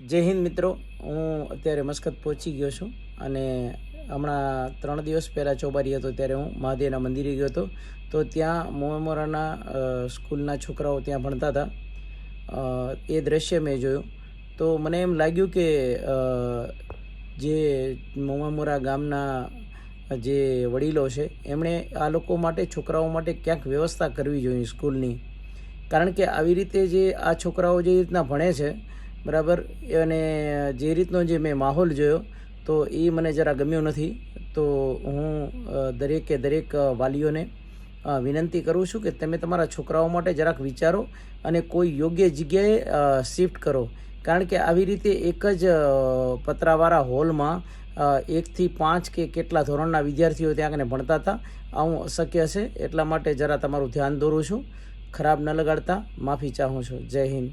જય હિન્દ મિત્રો, હું અત્યારે મસ્કત પહોંચી ગયો છું અને હમણાં 3 દિવસ પહેલાં ચોબારી હતો ત્યારે હું મહાદેવના મંદિરે ગયો હતો. તો ત્યાં મોવામોરાના સ્કૂલના છોકરાઓ ત્યાં ભણતા હતા. એ દ્રશ્ય મેં જોયું તો મને એમ લાગ્યું કે જે મોવામોરા ગામના જે વડીલો છે એમણે આ લોકો માટે, છોકરાઓ માટે ક્યાંક વ્યવસ્થા કરવી જોઈએ સ્કૂલની. કારણ કે આવી રીતે જે આ છોકરાઓ જે રીતના ભણે છે બરાબર, અને જે રીતનો જે મેં માહોલ જોયો તો એ મને જરા ગમ્યો નથી. તો હું દરેક વાલીઓને વિનંતી કરું છું કે તમે તમારા છોકરાઓ માટે જરાક વિચારો અને કોઈ યોગ્ય જગ્યાએ શિફ્ટ કરો. કારણ કે આવી રીતે એક જ પતરાવાળા હોલમાં 1 થી 5 કે કેટલા ધોરણના વિદ્યાર્થીઓ ત્યાં આગળ ભણતા હતા. આવું અશક્ય છે. એટલા માટે જરા તમારું ધ્યાન દોરું છું. ખરાબ ન લગાડતા, માફી ચાહું છું. જય હિન્દ.